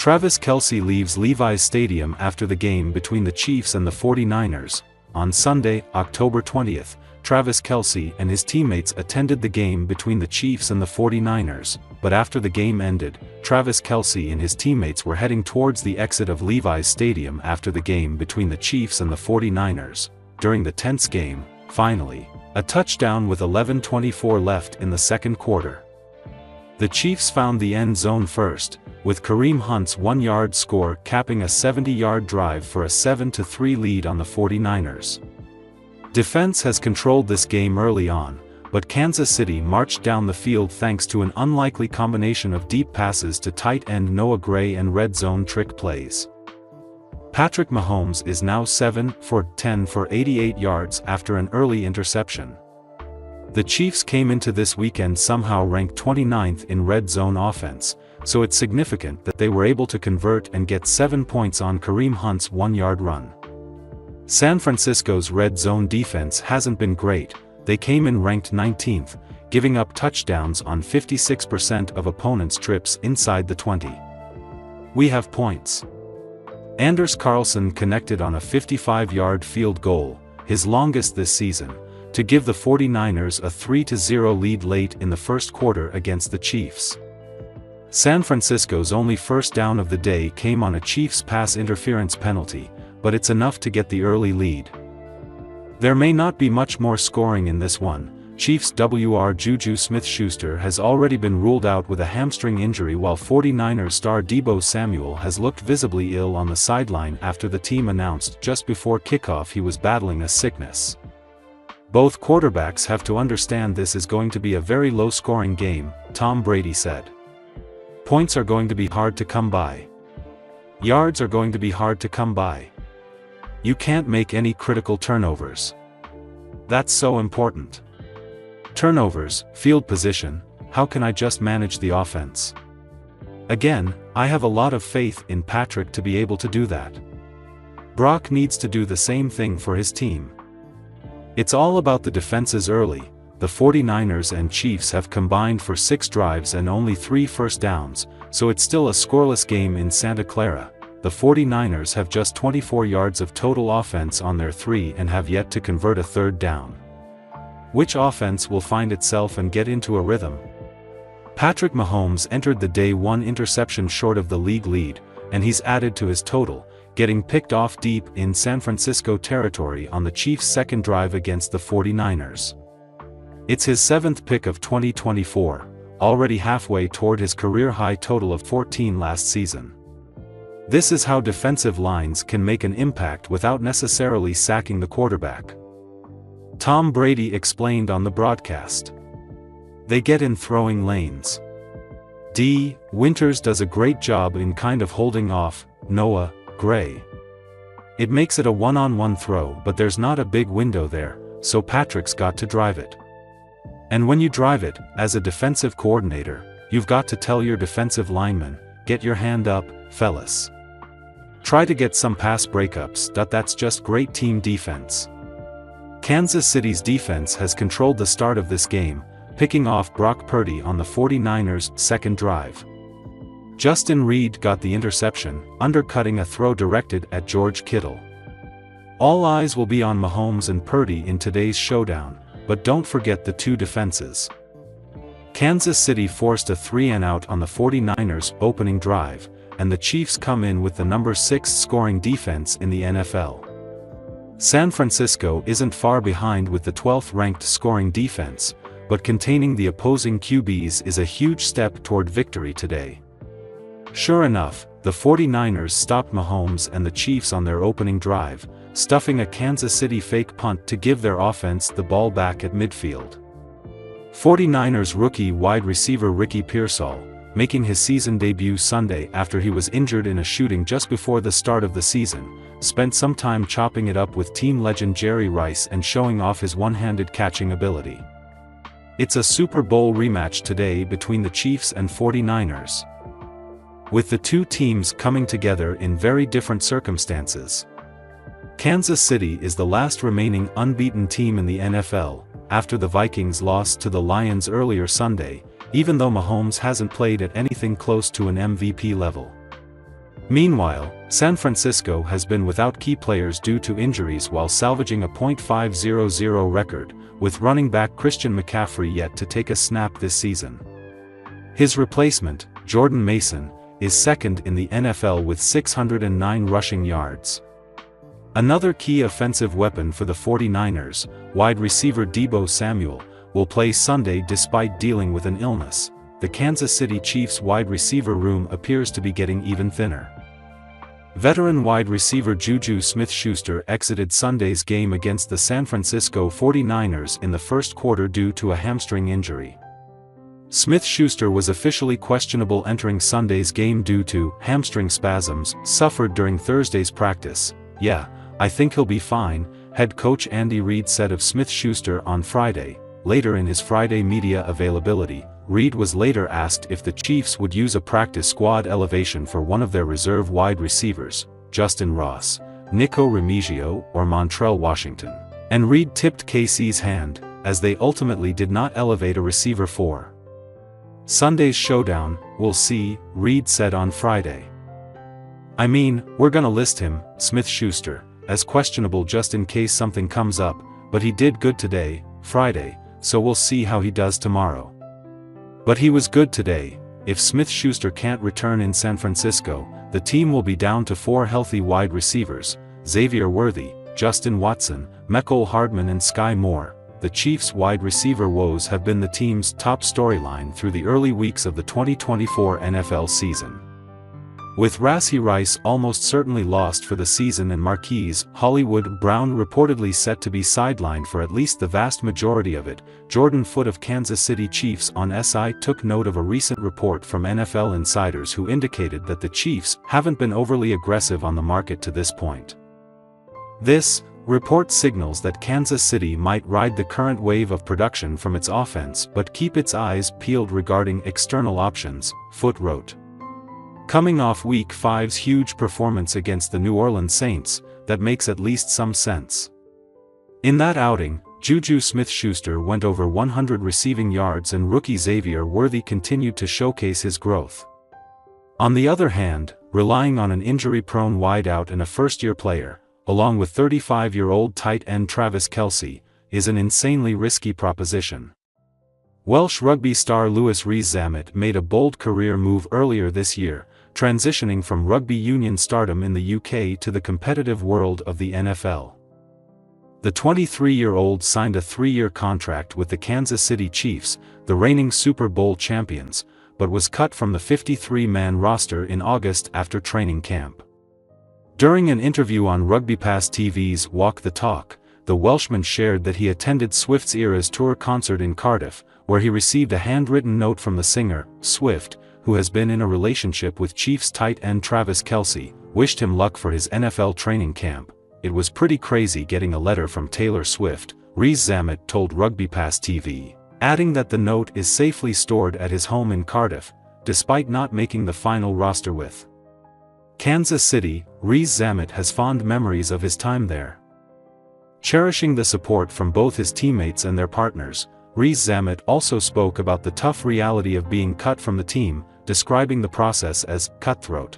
Travis Kelce leaves Levi's Stadium after the game between the Chiefs and the 49ers. On Sunday, October 20th, Travis Kelce and his teammates attended the game between the Chiefs and the 49ers, but after the game ended, Travis Kelce and his teammates were heading towards the exit of Levi's Stadium after the game between the Chiefs and the 49ers. During the tense game, finally, a touchdown with 11:24 left in the second quarter. The Chiefs found the end zone first, with Kareem Hunt's 1-yard score capping a 70-yard drive for a 7-3 lead on the 49ers. Defense has controlled this game early on, but Kansas City marched down the field thanks to an unlikely combination of deep passes to tight end Noah Gray and red zone trick plays. Patrick Mahomes is now 7 for 10 for 88 yards after an early interception. The Chiefs came into this weekend somehow ranked 29th in red zone offense, so it's significant that they were able to convert and get 7 points on Kareem Hunt's 1-yard run. San Francisco's red zone defense hasn't been great. They came in ranked 19th, giving up touchdowns on 56% of opponents' trips inside the 20. We have points. Anders Carlson connected on a 55-yard field goal, his longest this season, to give the 49ers a 3-0 lead late in the first quarter against the Chiefs. San Francisco's only first down of the day came on a Chiefs pass interference penalty, but it's enough to get the early lead. There may not be much more scoring in this one. Chiefs WR Juju Smith-Schuster has already been ruled out with a hamstring injury, while 49ers star Deebo Samuel has looked visibly ill on the sideline after the team announced just before kickoff he was battling a sickness. Both quarterbacks have to understand this is going to be a very low-scoring game, Tom Brady said. Points are going to be hard to come by. Yards are going to be hard to come by. You can't make any critical turnovers. That's so important. Turnovers, field position, how can I just manage the offense? Again, I have a lot of faith in Patrick to be able to do that. Brock needs to do the same thing for his team. It's all about the defenses early. The 49ers and Chiefs have combined for 6 drives and only 3 first downs, so it's still a scoreless game in Santa Clara. The 49ers have just 24 yards of total offense on their 3 and have yet to convert a third down. Which offense will find itself and get into a rhythm? Patrick Mahomes entered the day 1 interception short of the league lead, and he's added to his total, getting picked off deep in San Francisco territory on the Chiefs' second drive against the 49ers. It's his 7th pick of 2024, already halfway toward his career-high total of 14 last season. This is how defensive lines can make an impact without necessarily sacking the quarterback. Tom Brady explained on the broadcast. They get in throwing lanes. Winters does a great job in kind of holding off Noah Gray. It makes it a one-on-one throw, but there's not a big window there, so Patrick's got to drive it. And when you drive it, as a defensive coordinator, you've got to tell your defensive linemen, get your hand up, fellas. Try to get some pass breakups. That's just great team defense. Kansas City's defense has controlled the start of this game, picking off Brock Purdy on the 49ers' second drive. Justin Reed got the interception, undercutting a throw directed at George Kittle. All eyes will be on Mahomes and Purdy in today's showdown, but don't forget the 2 defenses. Kansas City forced a 3-and-out on the 49ers' opening drive, and the Chiefs come in with the number 6 scoring defense in the NFL. San Francisco isn't far behind with the 12th-ranked scoring defense, but containing the opposing QBs is a huge step toward victory today. Sure enough, the 49ers stopped Mahomes and the Chiefs on their opening drive, stuffing a Kansas City fake punt to give their offense the ball back at midfield. 49ers rookie wide receiver Ricky Pearsall, making his season debut Sunday after he was injured in a shooting just before the start of the season, spent some time chopping it up with team legend Jerry Rice and showing off his one-handed catching ability. It's a Super Bowl rematch today between the Chiefs and 49ers. With the 2 teams coming together in very different circumstances. Kansas City is the last remaining unbeaten team in the NFL, after the Vikings lost to the Lions earlier Sunday, even though Mahomes hasn't played at anything close to an MVP level. Meanwhile, San Francisco has been without key players due to injuries while salvaging a .500 record, with running back Christian McCaffrey yet to take a snap this season. His replacement, Jordan Mason, is second in the NFL with 609 rushing yards. Another key offensive weapon for the 49ers, wide receiver Deebo Samuel, will play Sunday despite dealing with an illness. The Kansas City Chiefs wide receiver room appears to be getting even thinner. Veteran wide receiver Juju Smith-Schuster exited Sunday's game against the San Francisco 49ers in the first quarter due to a hamstring injury. Smith-Schuster was officially questionable entering Sunday's game due to hamstring spasms suffered during Thursday's practice. "Yeah, I think he'll be fine," head coach Andy Reid said of Smith-Schuster on Friday. Later in his Friday media availability, Reid was later asked if the Chiefs would use a practice squad elevation for one of their reserve wide receivers, Justin Ross, Nico Remigio or Montrell Washington. And Reid tipped KC's hand, as they ultimately did not elevate a receiver for Sunday's showdown. "We'll see," Reid said on Friday. "I mean, we're gonna list him, Smith-Schuster, as questionable just in case something comes up, but he did good today, Friday, so we'll see how he does tomorrow. But he was good today." If Smith-Schuster can't return in San Francisco, the team will be down to 4 healthy wide receivers: Xavier Worthy, Justin Watson, Mecole Hardman and Sky Moore. The Chiefs' wide receiver woes have been the team's top storyline through the early weeks of the 2024 NFL season. With Rashee Rice almost certainly lost for the season and Marquise Hollywood Brown reportedly set to be sidelined for at least the vast majority of it, Jordan Foote of Kansas City Chiefs on SI took note of a recent report from NFL insiders who indicated that the Chiefs haven't been overly aggressive on the market to this point. This report signals that Kansas City might ride the current wave of production from its offense but keep its eyes peeled regarding external options, Foote wrote. Coming off Week 5's huge performance against the New Orleans Saints, that makes at least some sense. In that outing, Juju Smith-Schuster went over 100 receiving yards and rookie Xavier Worthy continued to showcase his growth. On the other hand, relying on an injury-prone wideout and a first-year player, along with 35-year-old tight end Travis Kelce, is an insanely risky proposition. Welsh rugby star Rees-Zammit made a bold career move earlier this year, transitioning from rugby union stardom in the UK to the competitive world of the NFL. The 23-year-old signed a 3-year contract with the Kansas City Chiefs, the reigning Super Bowl champions, but was cut from the 53-man roster in August after training camp. During an interview on Rugby Pass TV's Walk the Talk, the Welshman shared that he attended Swift's Eras Tour concert in Cardiff, where he received a handwritten note from the singer. Swift, who has been in a relationship with Chiefs tight end Travis Kelce, wished him luck for his NFL training camp. "It was pretty crazy getting a letter from Taylor Swift," Rees-Zammit told Rugby Pass TV, adding that the note is safely stored at his home in Cardiff, despite not making the final roster with Kansas City. Rees-Zammit has fond memories of his time there. Cherishing the support from both his teammates and their partners, Rees-Zammit also spoke about the tough reality of being cut from the team, describing the process as cutthroat.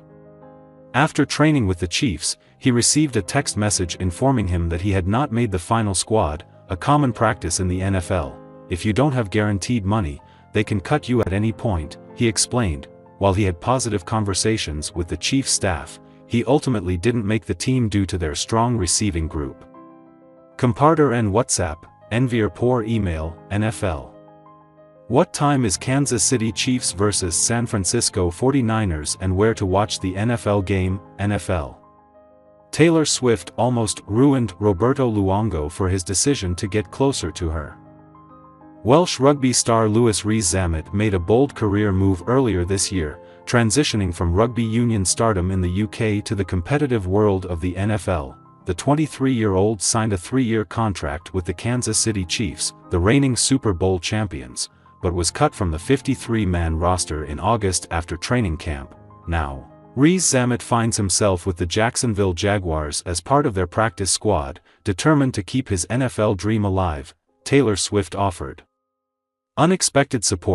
After training with the Chiefs, he received a text message informing him that he had not made the final squad, a common practice in the NFL. "If you don't have guaranteed money, they can cut you at any point," he explained. While he had positive conversations with the Chiefs staff, he ultimately didn't make the team due to their strong receiving group. Comparder and WhatsApp, Envier por email, NFL. What time is Kansas City Chiefs vs San Francisco 49ers and where to watch the NFL game? NFL. Taylor Swift almost ruined Roberto Luongo for his decision to get closer to her. Welsh rugby star Rees-Zammit made a bold career move earlier this year, transitioning from rugby union stardom in the UK to the competitive world of the NFL. The 23-year-old signed a 3-year contract with the Kansas City Chiefs, the reigning Super Bowl champions, but was cut from the 53-man roster in August after training camp. Now, Rees-Zammit finds himself with the Jacksonville Jaguars as part of their practice squad, determined to keep his NFL dream alive. Taylor Swift offered unexpected support